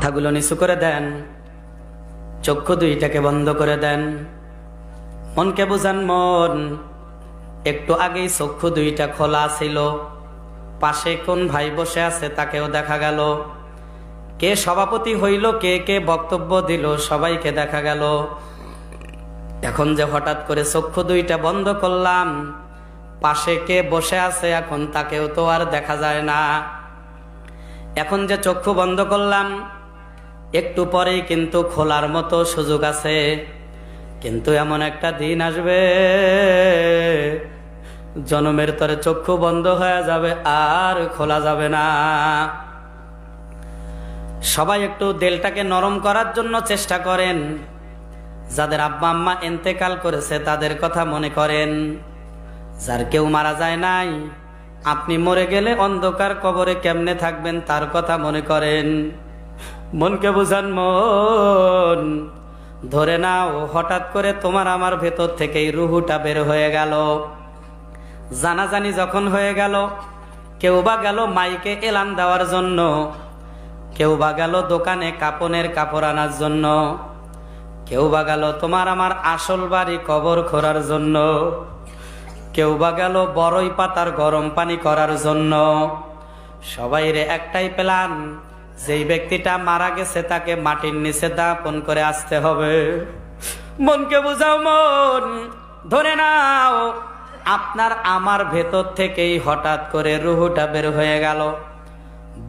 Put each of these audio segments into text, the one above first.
মাথাগুলো নিচু করে দেন, চক্ষু দুইটাকে বন্ধ করে দেন, মনকে বুঝান। মন, একটু আগেই চক্ষু দুইটা খোলা ছিল, পাশে কোন ভাই বসে আছে তাকেও দেখা গেল, কে সভাপতি হইল, কে কে বক্তব্য দিল, সবাইকে দেখা গেল। এখন যে হঠাৎ করে চক্ষু দুইটা বন্ধ করলাম, পাশে কে বসে আছে এখন তাকেও তো আর দেখা যায় না। এখন যে চক্ষু বন্ধ করলাম, একটু পরেই কিন্তু খোলার মতো সুযোগ আছে। কিন্তু এমন একটা দিন আসবে, জনমের তরে চক্ষু বন্ধ হয়ে যাবে, আর খোলা যাবে না। সবাই একটু দিলটাকে নরম করার জন্য চেষ্টা করেন। যাদের আব্বা আম্মা ইন্তেকাল করেছে তাদের কথা মনে করেন। যার কেউ মারা যায় নাই, আপনি মরে গেলে অন্ধকার কবরে কেমনে থাকবেন তার কথা মনে করেন। মনকে বুঝান। মন, ধরে নাও হঠাৎ করে তোমার আমার ভেতর থেকেই রুহুটা বের হয়ে গেল। জানাজানি যখন হয়ে গেল, কেউ বা গেল মাইকে এলান দেওয়ার জন্য, কেউ বা গেল দোকানে কাপনের কাপড় আনার জন্য, কেউ বা গেল তোমার আমার আসল বাড়ি কবর খোঁড়ার জন্য, কেউ বা গেল বড়ই পাতার গরম পানি করার জন্য। সবাই রে একটাই প্ল্যান, যেই ব্যক্তিটা মারা গেছে তাকে মাটির নিচে দাপন করে আসতে হবে। মনকে বুঝাও। মন, ধরে নাও আপনার আমার ভেতর থেকেই হঠাৎ করে রুহুটা বের হয়ে গেল।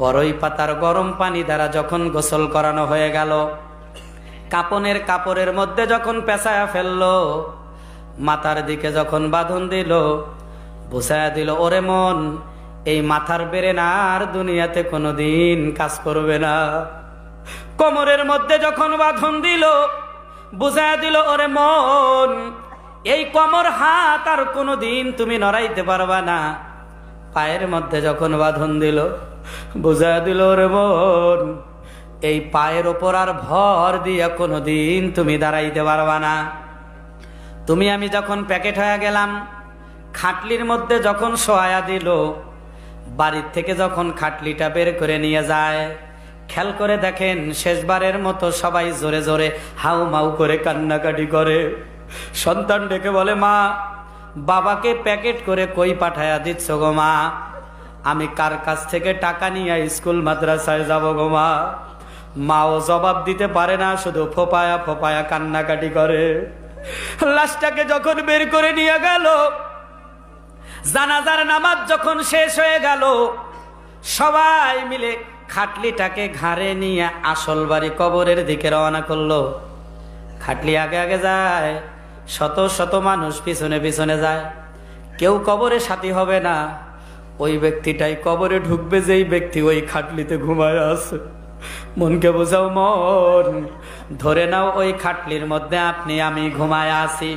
বড়ই পাতার গরম পানি দ্বারা যখন গোসল করানো হয়ে গেল, কাপনের কাপড়ের মধ্যে যখন পেঁচায়া ফেললো, মাথার দিকে যখন বাঁধন দিল, বুঝায়া দিল, ওরে মন, এই মাথার বেরেন আর দুনিয়াতে কোনোদিন কাজ করবে না। কোমরের মধ্যে যখন বাঁধন দিল, বুঝায়া দিল, ওরে মন, এই কোমর হাত আর কোনোদিন তুমি নড়াইতে পারবা না। পায়ের মধ্যে যখন বাঁধন দিল, বুঝায়া দিল, ওরে মন, এই পায়ের ওপর আর ভর দিয়া কোনোদিন তুমি দাঁড়াইতে পারবা না। তুমি আমি যখন প্যাকেট হয়ে গেলাম, খাটলির মধ্যে যখন শোয়া দিল, বাড়ির থেকে যখন খাটলিটা বের করে নিয়ে যায়, খেয়াল করে দেখেন শেষবারের মতো সবাই জোরে জোরে হাউ মাউ করে কান্নাকাটি করে। সন্তান ডেকে বলে, মা, বাবাকে প্যাকেট করে কই পাঠায়া দিচ্ছ গো মা? আমি কার কাছ থেকে টাকা নিয়ে স্কুল মাদ্রাসায় যাব গো মা? মাও জবাব দিতে পারে না, শুধু ফোপায়া ফোপায়া কান্নাকাটি করে। লাশটাকে যখন বের করে নিয়ে গেল, জানাজার নামাজ যখন শেষ হয়ে গেল, সবাই মিলে খাটলিটাকে ঘাড়ে নিয়ে আসল বাড়ি কবরের দিকে রওনা করলো। খাটলি আগে আগে যায়, শত শত মানুষ পিছনে পিছনে যায়। কেউ কবরে সাথী হবে না, ওই ব্যক্তিটাই কবরে ঢুকবে যেই ব্যক্তি ওই খাটলিতে ঘুমায় আছে। মনকে বোঝাও। মন, ধরে নাও ওই খাটলির মধ্যে আপনি আমি ঘুমায় আছি।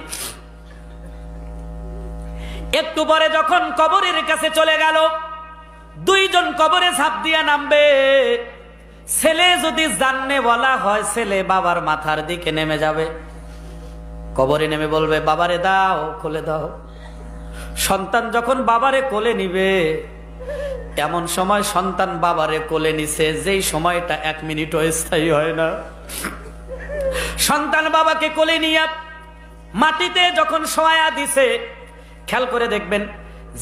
একটু পরে যখন কবরের কাছে চলে গেল, দুইজন কবরে ঝাঁপ দিয়া নামবে। ছেলে যদি জাননে বলা হয়, ছেলে বাবার মাথার দিকে নেমে যাবে, কবরে নেমে বলবে, বাবারে দাও, কোলে দাও। সন্তান যখন বাবারে কোলে নিবে, এমন সময় সন্তান বাবারে কোলে নিছে যেই সময়টা 1 মিনিটও স্থায়ী হয় না। সন্তান বাবাকে কোলে নিয়ে মাটিতে যখন শোয়া দিছে, খেয়াল করে দেখবেন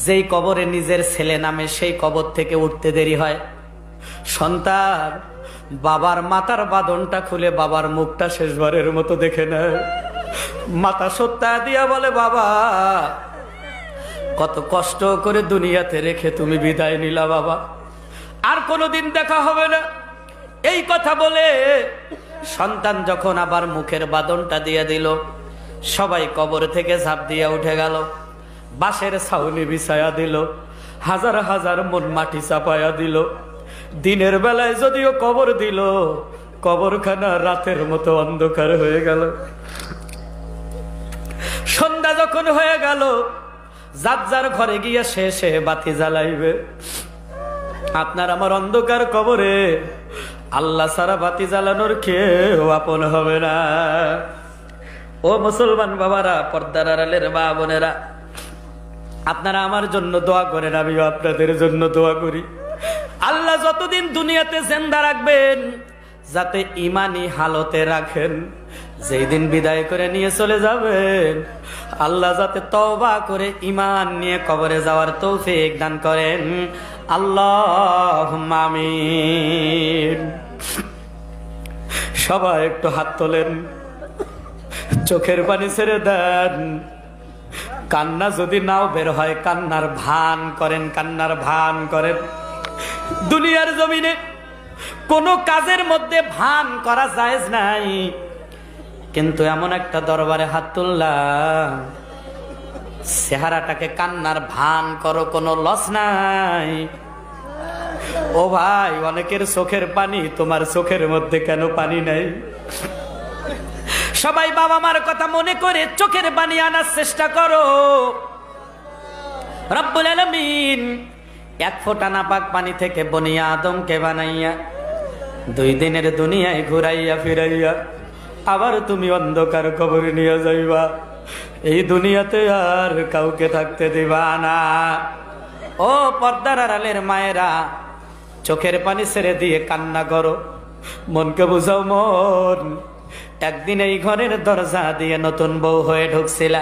যেই কবরে নিজের ছেলে নামে সেই কবর থেকে উঠতে দেরি হয়। সন্তান বাবার মাথার বাঁধনটা খুলে বাবার মুখটা শেষবারের মতো দেখে নেয়। মাথা সত্তা দিয়া বলে, বাবা, কত কষ্ট করে দুনিয়াতে রেখে তুমি বিদায় নিলা বাবা, আর কোনোদিন দেখা হবে না। এই কথা বলে সন্তান যখন আবার মুখের বাঁধনটা দিয়ে দিল, সবাই কবর থেকে ঝাঁপ দিয়ে উঠে গেল। বাঁশের ছাউনি বিছায়া দিল, হাজার হাজার মন মাটি চাপায়া দিল। দিনের বেলায় যদিও কবর দিল, কবরখানা রাতের মতো অন্ধকার হয়ে গেল। সন্ধ্যা যখন হয়ে গেল, যার যার ঘরে গিয়া শেষে বাতি জ্বালাইবে। আপনার আমার অন্ধকার কবরে আল্লাহ ছাড়া বাতি জ্বালানোর কেউ আপন হবে না। ও মুসলমান বাবারা, পর্দার আড়ালের মা বোনেরা, আপনারা আমার জন্য দোয়া করেন, আমিও আপনাদের জন্য দোয়া করি। আল্লাহ যতদিন দুনিয়াতে জিন্দা রাখবেন, যাতে ইমানি হালতে রাখেন, যেই দিন বিদায় করে নিয়ে চলে যাবেন আল্লাহ যাতে তওবা করে ইমান নিয়ে কবরে যাওয়ার তৌফিক দান করেন। আল্লাহুম্মা আমিন। সবাই একটু হাত তোলেন, চোখের পানি ছেড়ে দেন। কান্না যদি নাও বের হয় কান্নার ভান করেন, কান্নার ভান করেন। দুনিয়ার জমিনে কোনো কাজের মধ্যে ভান করা জায়েজ নাই, কিন্তু এমন একটা দরবারে হাত তুললাম, চেহারাটাকে কান্নার ভান করো, কোনো লস নাই। ও ভাই, অনেকের চোখের পানি, তোমার চোখের মধ্যে কেন পানি নাই? সবাই বাবা মার কথা মনে করে চোখের পানি আনার চেষ্টা করো। রব্বুল আলামিন এক ফোঁটা নাপাক পানি থেকে বনি আদমকে বানাইয়া 2 দিনের দুনিয়ায় ঘুরাইয়া ফিরাইয়া আবার তুমি অন্ধকার কবরে নিয়ে যাইবা। এই দুনিয়াতে আর কাউকে থাকতে দিবা না। ও পর্দার আড়ালের মায়েরা, চোখের পানি ছেড়ে দিয়ে কান্না করো, মনকে বুঝাও। মন, একদিন এই ঘরের দরজা দিয়ে নতুন বউ হয়ে ঢুকছিলা,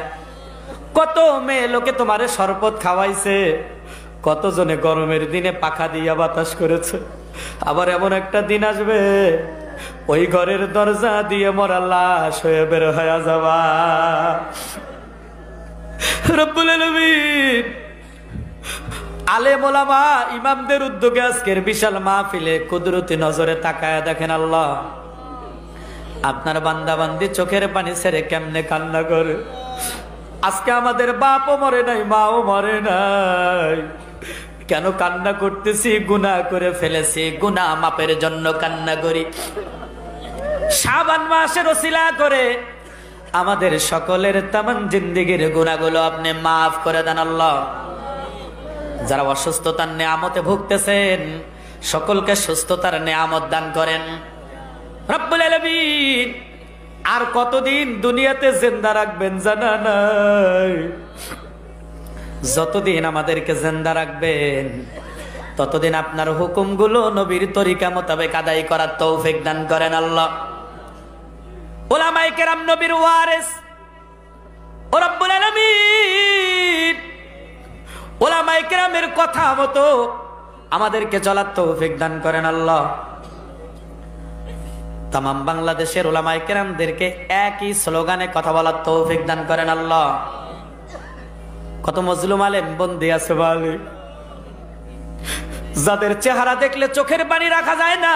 কত মেয়ে লোকে তোমারে শরবত খাওয়াইছে, কতজনে গরমের দিনে পাখা দিয়া বাতাস করেছে। আবার এমন একটা দিন আসবে ওই ঘরের দরজা দিয়ে মরা লাশ হয়ে বের হয়ে যাবা। রব্বুল আলামিন আলেম ওলামা ইমামদের উদ্যোগে আজকের বিশাল মাহফিলে কুদরতি নজরে তাকায় দেখেন আল্লাহ আপনার বান্দা বান্দি চোখের পানি ছেড়ে কেমনে কান্না করে। আজকে আমাদের বাপও মরে নাই, মাও মরে নাই, কেন কান্না করতেছি? গুনাহ করে ফেলেছি, গুনাহ মাপের জন্য কান্না করি। শাবান মাসের ওসিলা করে আমাদের সকলের তামাম জিন্দেগির গুনাহগুলো আপনি মাফ করে দেন আল্লাহ। যারা অসুস্থতার নেয়ামতে ভুগতেছেন সকলকে সুস্থতার নেয়ামত দান করেন রব্বুল আলামিন। আর কতদিন দুনিয়াতে জিন্দা রাখবেন জানা নাই। যতদিন আমাদেরকে জিন্দা রাখবেন ততদিন আপনার হুকুমগুলো নবীর তরিকা মোতাবেক আদায় করার তৌফিক দান করেন আল্লাহ। উলামায়ে কেরাম নবীর ওয়ারিস ও রব্বুল আলামিন, উলামায়ে কেরামের কথা মতো আমাদেরকে চলার তৌফিক দান করেন আল্লাহ। তামাম বাংলাদেশের উলামায়ে কেরামদেরকে একই স্লোগানে কথা বলার তৌফিক দান করেন আল্লাহ। কত মজলুম আলেম বন্দী আছে মালিক, যাদের চেহারা দেখলে চোখের পানি রাখা যায় না,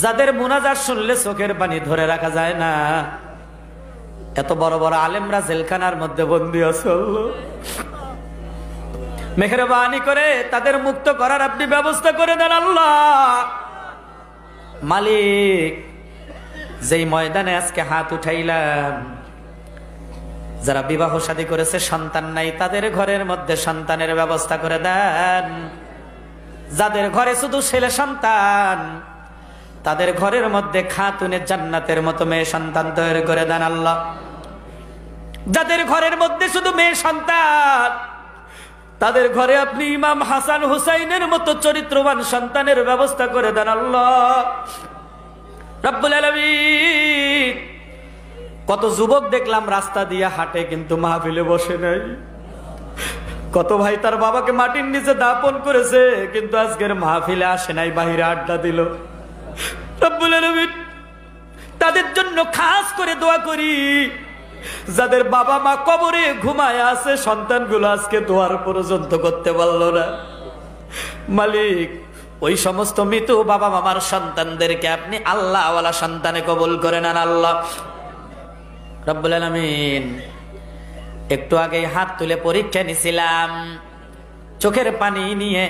যাদের মুনাজাত শুনলে চোখের পানি ধরে রাখা যায় না, এত বড় বড় আলেমরা জেলখানার মধ্যে বন্দী আছে। মেহেরবানি করে তাদের মুক্ত করার আপনি ব্যবস্থা করে দেন আল্লাহ। মালিক, যেই ময়দানে আজকে হাত উঠাইলাম, যারা বিবাহ শাদী করেছে সন্তান নাই তাদের ঘরের মধ্যে সন্তানের ব্যবস্থা করে দেন। যাদের ঘরে শুধু ছেলে সন্তান তাদের ঘরের মধ্যে খাতুনে জান্নাতের মতো মেয়ে সন্তান তৈরি করে দেন আল্লাহ। যাদের ঘরের মধ্যে শুধু মেয়ে সন্তান তাদের ঘরে আপনি ইমাম হাসান হুসাইনের মতো চরিত্রবান সন্তানের ব্যবস্থা করে দেন আল্লাহ রব্বুল আলামিন। কত যুবক দেখলাম রাস্তা দিয়ে হাঁটে কিন্তু মাহফিলে বসে নাই। কত ভাই তার বাবাকে মাটির নিচে দাপন করেছে কিন্তু আজকের মাহফিলে আসে নাই, বাহিরে আড্ডা দিল। রব্বুল আলামিন তাদের জন্য খাস করে দোয়া করি। যাদের বাবা মা কবরে ঘুমায় আছে, সন্তানগুলো আজকে দোয়ার পর্যন্ত করতে পারলো না, মালিক ওই সমস্ত মৃত বাবা মামার সন্তানদেরকে আপনি আল্লাহ ওয়ালা সন্তানে কবুল করে নেন আল্লাহ রব্বুল আলামিন। একটু আগে হাত তুলে পরীক্ষা নিছিলাম, চোখের পানি নিয়ে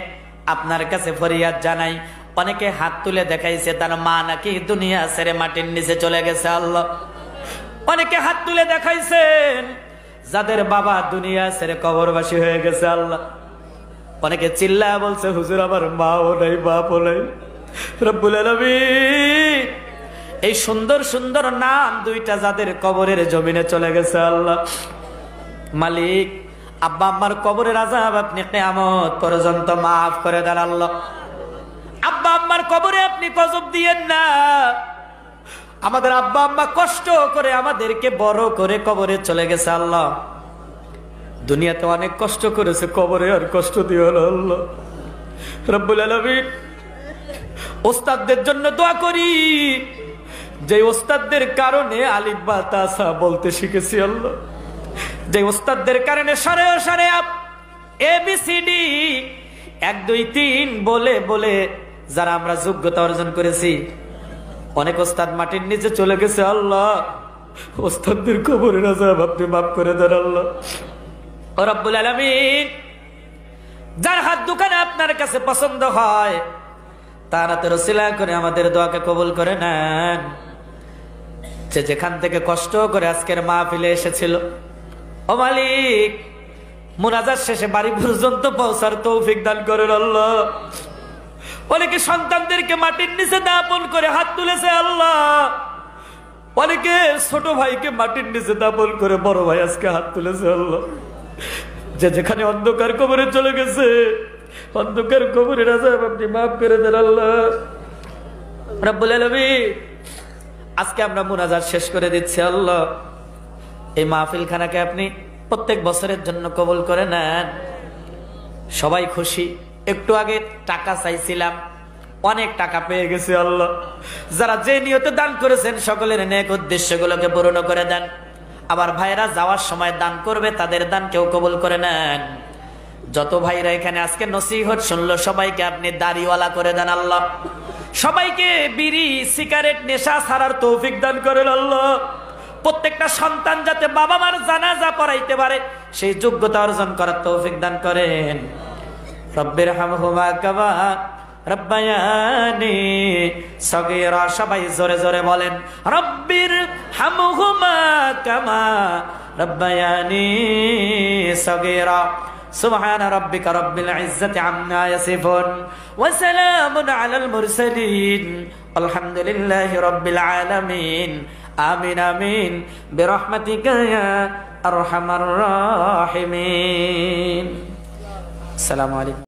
আপনার কাছে ফরিয়াদ জানাই। অনেকে হাত তুলে দেখাইছে তার মা নাকি দুনিয়া ছেড়ে মাটির নিচে চলে গেছে আল্লাহ। অনেকে হাত তুলে দেখাইছেন যাদের বাবা দুনিয়া ছেড়ে কবরবাসী হয়ে গেছে আল্লাহ। অনেকে চিল্লায় বলছে হুজুর আমার মাও নাই বাপও নাই। রব্বুল আলামিন এই সুন্দর সুন্দর নাম দুইটা যাদের কবরের জমিনে চলে গেছে আল্লাহ, মালিক আব্বা আম্মার কবরের আযাব আপনি কিয়ামত পর্যন্ত মাফ করে দেন আল্লাহ। আব্বা আম্মার কবরে আপনি গজব দিয়েন না। আমাদের আব্বা আম্মা কষ্ট করে আমাদেরকে বড় করে কবরে চলে গেছে আল্লাহ। দুনিয়াতে অনেক কষ্ট করেছে, কবরে আর কষ্ট দিও না আল্লাহ রব্বুল আলামিন। ওস্তাদদের জন্য দোয়া করি, যে ওস্তাদদের কারণে আলিফ বা তা সা বলতে শিখেছি আল্লাহ, যে ওস্তাদদের কারণে সারে সারে ABCD 1 2 3 বলে বলে যারা আমরা যোগ্যতা অর্জন করেছি, অনেক ওস্তাদ মাটির নিচে চলে গেছে আল্লাহ। ওস্তাদদের কবরের আযাব আপনি মাফ করে দেন আল্লাহ রব্বুল আলামিন। যার হাত দোকানে আপনার কাছে পছন্দ হয়, তার হাতের ওসিলা করে আমাদের দোয়াকে কবুল করে নেন। যে যেখান থেকে কষ্ট করে আজকের মাহফিলে এসেছিল, ও মালিক, মুনাজাত শেষে বাড়ি পর্যন্ত পৌঁছার তৌফিক দান করেন আল্লাহ। অনেকে সন্তানদেরকে মাটির নিচে দাপন করে হাত তুলেছে আল্লাহ। অনেকে ছোট ভাইকে মাটির নিচে দাপন করে বড় ভাই আজকে হাত তুলেছে আল্লাহ। যে যেখানে অন্ধকার কবরে চলে গেছে, অন্ধকার কবরের আযাব আপনি মাফ করে দেন আল্লাহ রাব্বুল আলামিন। আজকে আমরা মুনাজাত শেষ করে দিচ্ছি আল্লাহ। এই মাহফিল খানাকে আপনি প্রত্যেক বছরের জন্য কবুল করে নেন। সবাই খুশি। একটু আগে টাকা চাইছিলাম, অনেক টাকা পেয়ে গেছে আল্লাহ। যারা যে নিয়তে দান করেছেন সকলের নেক উদ্দেশ্যগুলোকে পূরণ করে দেন। আবার ভাইরা যাওয়ার সময় দান করবে, তাদের দান কেউ কবুল করে নেন। যত ভাইরা এখানে আজকে নসিহত শুনলো, সবাইকে আপনি দাড়িওয়ালা করে দেন আল্লাহ। সবাইকে বিড়ি সিগারেট নেশা ছাড়ার তৌফিক দান করেন আল্লাহ। প্রত্যেকটা সন্তান যাতে বাবা মার জানাজা পড়াইতে পারে, সেই যোগ্যতা অর্জন করার তৌফিক দান করেন। রব্বির হামহুমা কামা রব্বায়ানি সগীরা। সবাই জোরে জোরে বলেন, রব্বির হামহুমা কামা রব্বায়ানি সগীরা। سبحان ربك رب العزة عما يصفون وسلام على المرسلين والحمد لله رب العالمين آمين آمين برحمتك يا أرحم الراحمين. السلام عليكم.